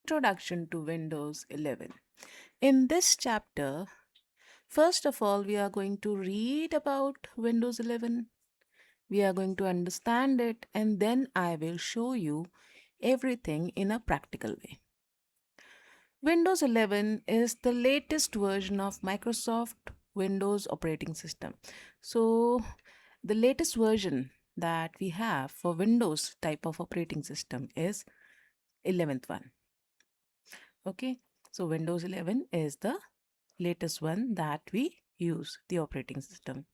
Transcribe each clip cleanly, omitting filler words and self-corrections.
Introduction to Windows 11. In this chapter, first of all, we are going to read about Windows 11. We are going to understand it, and then I will show you everything in a practical way. Windows 11 is the latest version of Microsoft Windows operating system. So, the latest version that we have for Windows type of operating system is 11th one. Okay, so Windows 11 is the latest one that we use, the operating system.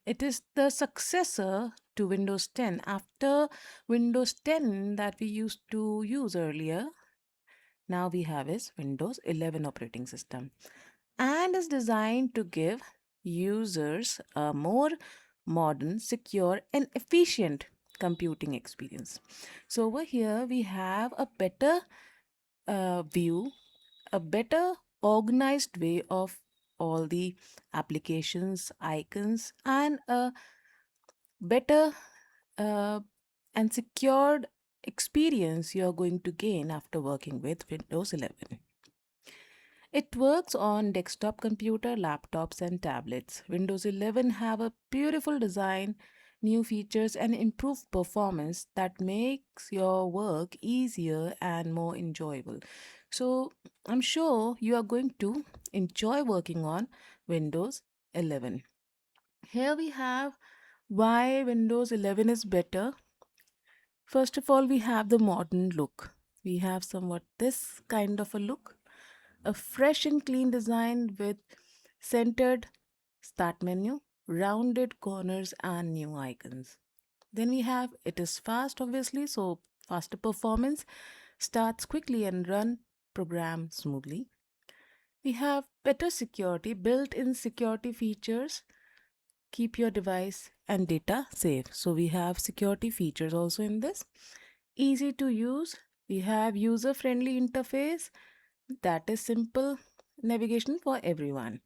It is the successor to Windows 10 after Windows 10 that we used to use earlier. Now we have is Windows 11 operating system and is designed to give users a more modern, secure, and efficient computing experience. So over here we have a better view, a better organized way of all the applications, icons, and a better uh, and secured experience you're going to gain after working with Windows 11. It works on desktop computer, laptops, and tablets. Windows 11 have a beautiful design, new features, and improved performance that makes your work easier and more enjoyable. So, I'm sure you are going to enjoy working on Windows 11. Here we have why Windows 11 is better. First of all, we have the modern look. We have somewhat this kind of a look, a fresh and clean design with centered start menu, rounded corners, and new icons. Then we have it is fast, obviously, so faster performance, starts quickly and run program smoothly. We have better security, built-in security features, keep your device and data safe. So we have security features also in this. Easy to use. We have user-friendly interface that is simple navigation for everyone.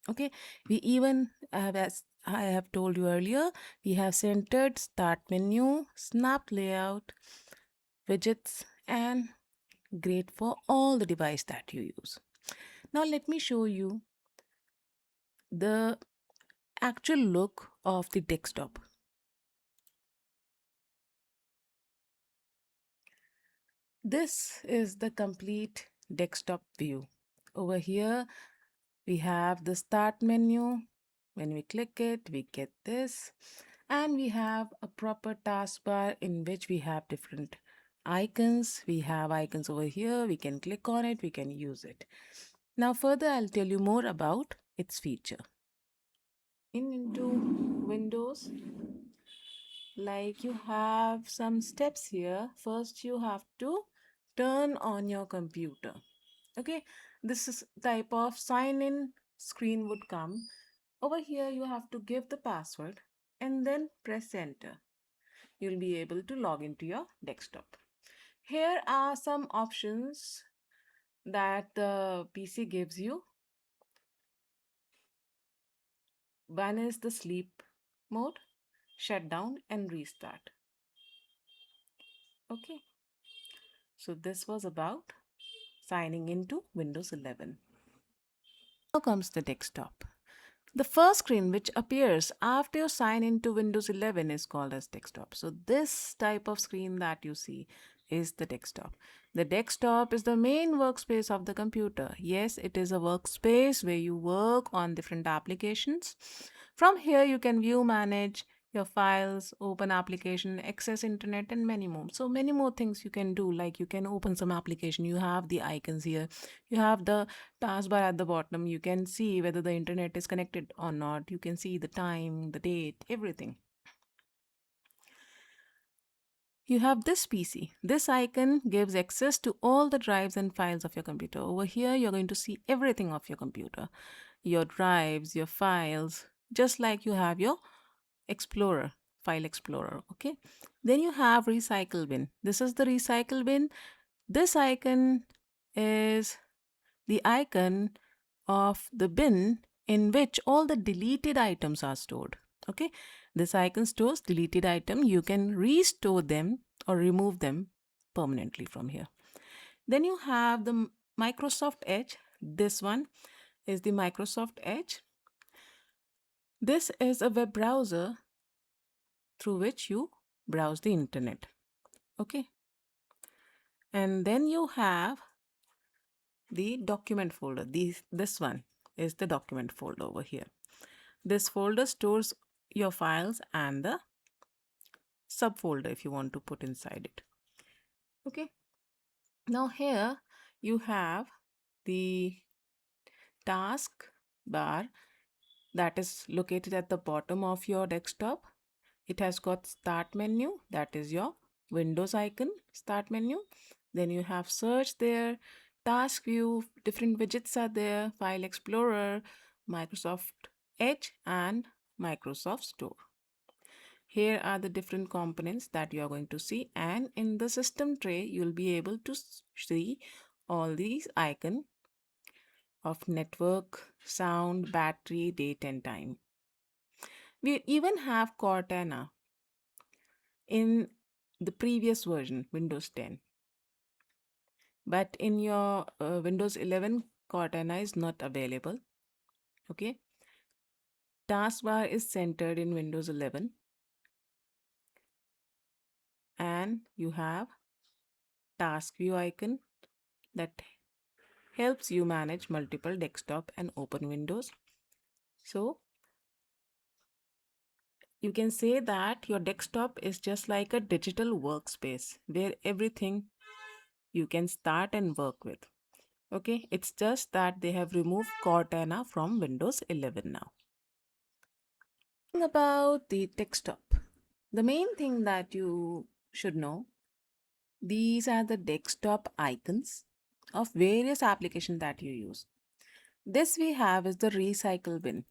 Okay, we even have, as I have told you earlier, we have centered start menu, snap layout, widgets, and great for all the device that you use. Now let me show you the actual look of the desktop. This is the complete desktop view. Over here we have the start menu. When we click it, we get this, and we have a proper taskbar in which we have different icons. We have icons over here. We can click on it. We can use it. Now further, I'll tell you more about its feature. Into Windows, like you have some steps here. First, you have to turn on your computer. Okay, this is type of sign in screen would come. Over here, you have to give the password and then press enter. You'll be able to log into your desktop. Here are some options that the PC gives you. One is the sleep mode, shutdown, and restart. Okay, so this was about signing into Windows 11. Now comes the desktop. The first screen which appears after you sign into Windows 11 is called as desktop. So this type of screen that you see is the desktop. The desktop is the main workspace of the computer. Yes, it is a workspace where you work on different applications. From here, you can view, manage your files, open application, access internet, and many more. So many more things you can do, like you can open some application. You have the icons here. You have the taskbar at the bottom. You can see whether the internet is connected or not. You can see the time, the date, everything. You have this PC. This icon gives access to all the drives and files of your computer. Over here, you're going to see everything of your computer, your drives, your files, just like you have your Explorer, File Explorer. Okay. Then you have Recycle Bin. This is the Recycle Bin. This icon is the icon of the bin in which all the deleted items are stored. Okay, this icon stores deleted item. You can restore them or remove them permanently from here. Then you have the Microsoft Edge. This one is the Microsoft Edge. This is a web browser through which you browse the internet. Okay. And then you have the document folder. This one is the document folder over here. This folder stores your files and the subfolder if you want to put inside it. Okay. Now here you have the task bar that is located at the bottom of your desktop. It has got start menu, that is your Windows icon, start menu. Then you have search there, task view, different widgets are there, file explorer, Microsoft Edge and Microsoft Store. Here are the different components that you are going to see, and in the system tray you'll be able to see all these icons of network, sound, battery, date and time. We even have Cortana in the previous version, Windows 10. But in your Windows 11, Cortana is not available. Okay. Taskbar is centered in Windows 11. And you have task view icon that helps you manage multiple desktop and open windows. So you can say that your desktop is just like a digital workspace where everything you can start and work with. Okay, it's just that they have removed Cortana from Windows 11 now. About the desktop, the main thing that you should know, these are the desktop icons of various applications that you use. This we have is the recycle bin.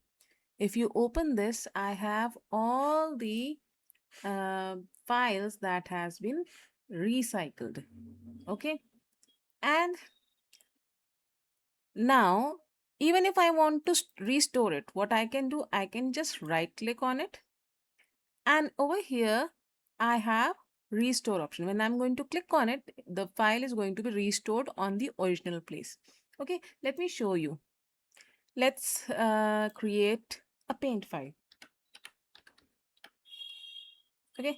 If you open this, I have all the uh, files that has been recycled. Okay, and now even if I want to restore it, what I can do, I can just right click on it, and over here I have restore option. When I'm going to click on it, the file is going to be restored on the original place. Okay, let me show you. Let's create a paint file. Okay,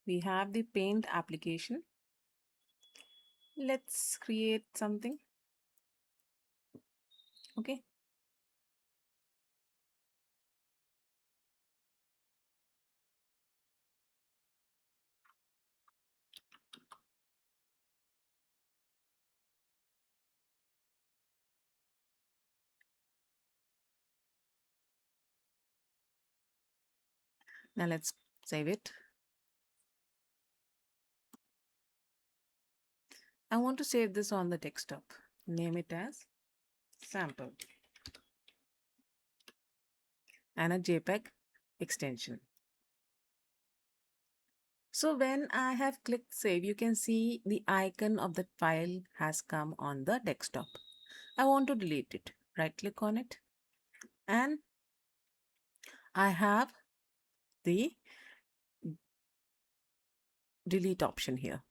we have the paint application. Let's create something. Okay, now let's save it. I want to save this on the desktop. Name it as sample and a JPEG extension. So when I have clicked save, you can see the icon of the file has come on the desktop. I want to delete it. Right click on it and I have the delete option here.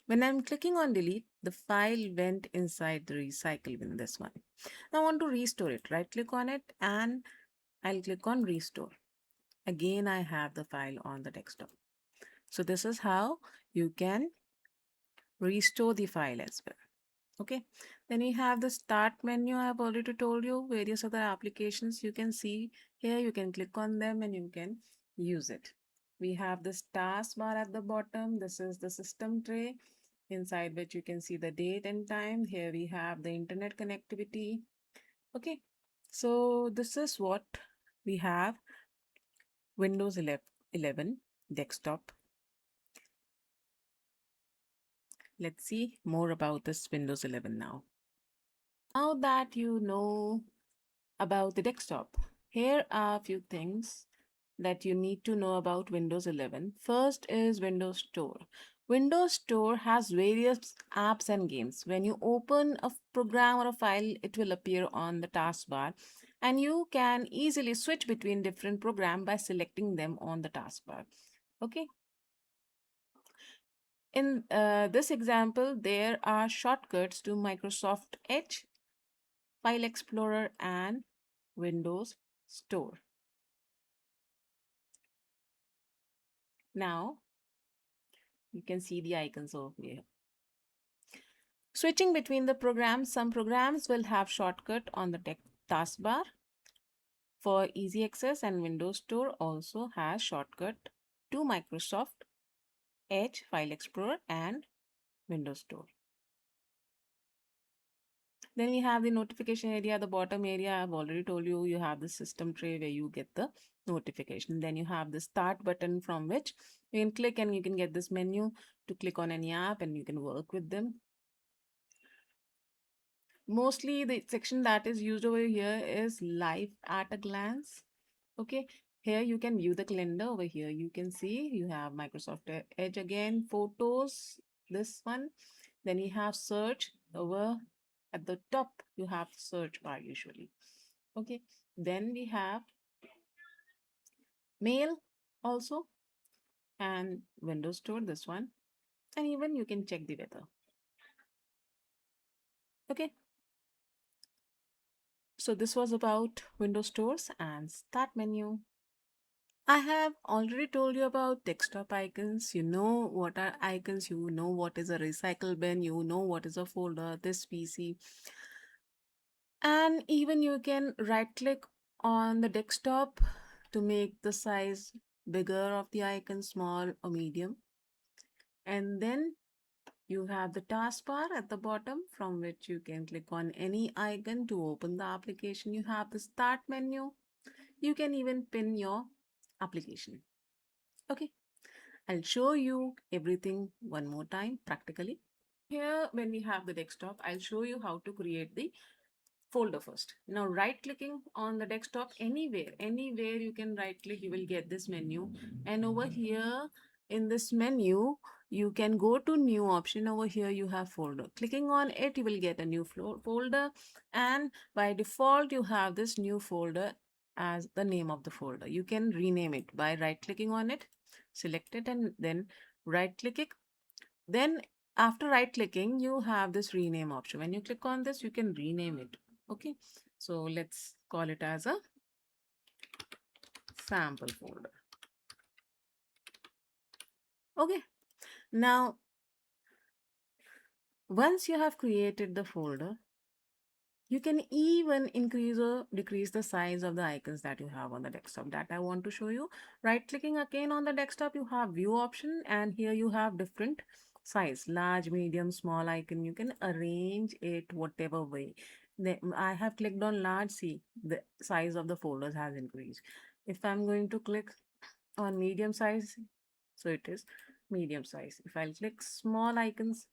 When I'm clicking on delete, the file went inside the recycle bin, this one. I want to restore it. Right click on it and I'll click on restore. Again, I have the file on the desktop. So this is how you can restore the file as well. Okay, then we have the start menu. I have already told you various other applications you can see here. You can click on them and you can use it. We have this taskbar at the bottom. This is the system tray inside which you can see the date and time. Here we have the internet connectivity. Okay, so this is what we have. Windows 11 desktop. Let's see more about this Windows 11 now. Now that you know about the desktop, here are a few things that you need to know about Windows 11. First is Windows Store. Windows Store has various apps and games. When you open a program or a file, it will appear on the taskbar and you can easily switch between different programs by selecting them on the taskbar. Okay. In this example, there are shortcuts to Microsoft Edge, File Explorer, and Windows Store. Now, you can see the icons over here. Switching between the programs, some programs will have shortcut on the taskbar for easy access, and Windows Store also has shortcut to Microsoft Edge, File Explorer, and Windows Store. Then we have the notification area, the bottom area. I've already told you, you have the system tray where you get the notification. Then you have the start button from which you can click and you can get this menu to click on any app and you can work with them. Mostly the section that is used over here is live at a glance. Okay, here you can view the calendar. Over here you can see you have Microsoft Edge again, photos, this one. Then you have search over at the top. You have search bar usually. Okay, then we have mail also, and Windows Store, this one, and even you can check the weather. Okay, so this was about Windows Stores and Start menu. I have already told you about desktop icons. You know what are icons, you know what is a recycle bin, you know what is a folder, this PC. And even you can right click on the desktop to make the size bigger of the icon, small or medium. And then you have the taskbar at the bottom from which you can click on any icon to open the application. You have the start menu. You can even pin your application. Okay, I'll show you everything one more time practically. Here, when we have the desktop, I'll show you how to create the folder first. Now, right clicking on the desktop, anywhere you can right click, you will get this menu. And over here in this menu, you can go to new option. Over here, you have folder. Clicking on it, you will get a new folder. And by default, you have this new folder as the name of the folder. You can rename it by right clicking on it, select it, and then right click it. Then after right clicking, you have this rename option. When you click on this, you can rename it. Okay, so let's call it as a sample folder. Okay, now once you have created the folder, you can even increase or decrease the size of the icons that you have on the desktop. That I want to show you. Right clicking again on the desktop, you have view option, and here you have different size, large, medium, small icon. You can arrange it whatever way. I have clicked on large. See, the size of the folders has increased. If I'm going to click on medium size, so it is medium size. If I'll click small icons,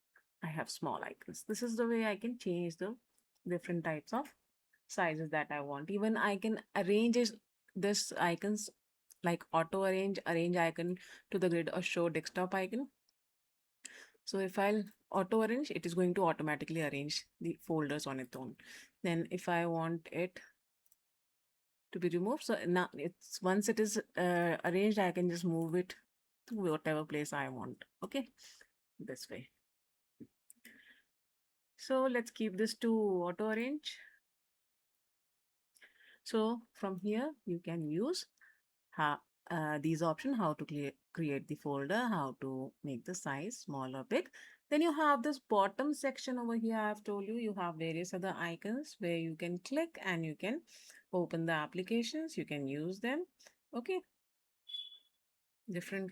I have small icons. This is the way I can change the different types of sizes that I want. Even I can arrange this icons like auto arrange icon to the grid, or show desktop icon. So if I'll auto arrange, it is going to automatically arrange the folders on its own. Then if I want it to be removed, so now it's once it is arranged, I can just move it to whatever place I want. Okay, this way. So let's keep this to auto arrange. So from here you can use these options, how to create the folder, how to make the size small or big. Then you have this bottom section over here. I've told you, you have various other icons where you can click and you can open the applications, you can use them. Okay, different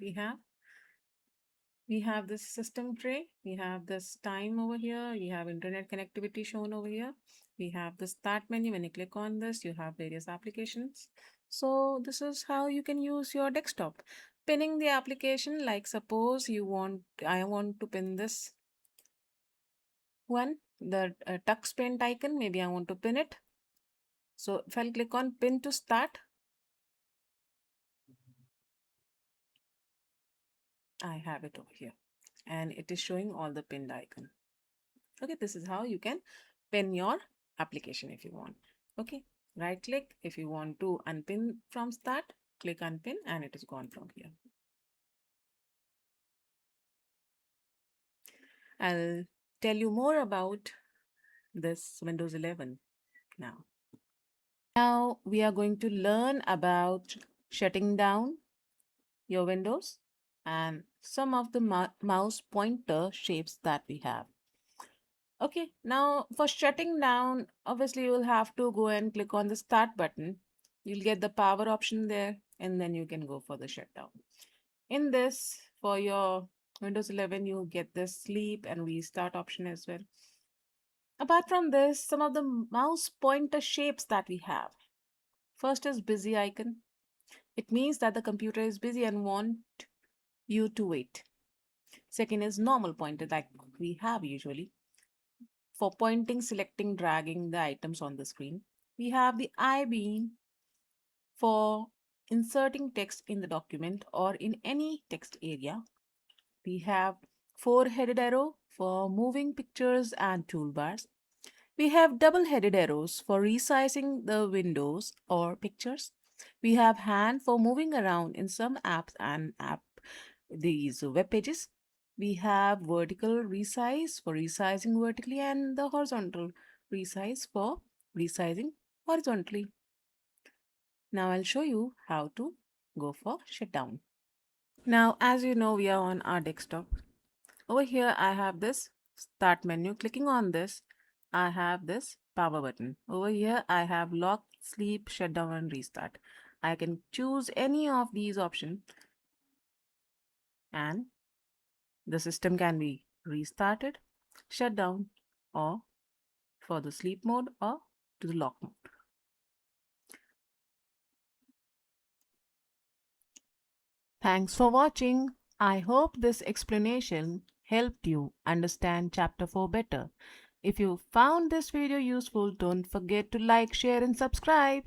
we have this system tray, we have this time over here, we have internet connectivity shown over here, we have the start menu. When you click on this, you have various applications. So this is how you can use your desktop. Pinning the application, like suppose I want to pin this one, the tux paint icon, maybe I want to pin it. So if I'll click on pin to start, I have it over here and it is showing all the pinned icon. Okay, this is how you can pin your application if you want. Okay, right click. If you want to unpin from start, click unpin and it is gone from here. I'll tell you more about this Windows 11 now. Now we are going to learn about shutting down your windows and some of the mouse pointer shapes that we have. Okay, now for shutting down, obviously you will have to go and click on the start button. You'll get the power option there and then you can go for the shutdown. In this, for your Windows 11, you get this sleep and restart option as well. Apart from this, some of the mouse pointer shapes that we have. First is busy icon. It means that the computer is busy and want you to wait. Second is normal pointer like we have usually. For pointing, selecting, dragging the items on the screen. We have the I beam for inserting text in the document or in any text area. We have four-headed arrow for moving pictures and toolbars. We have double-headed arrows for resizing the windows or pictures. We have hand for moving around in some apps and these web pages. We have vertical resize for resizing vertically and the horizontal resize for resizing horizontally. Now I'll show you how to go for shutdown. Now, as you know, we are on our desktop. Over here, I have this start menu. Clicking on this, I have this power button. Over here, I have lock, sleep, shutdown, and restart. I can choose any of these options and the system can be restarted, shut down, or for the sleep mode or to the lock mode. Thanks for watching. I hope this explanation helped you understand Chapter 4 better. If you found this video useful, don't forget to like, share, and subscribe.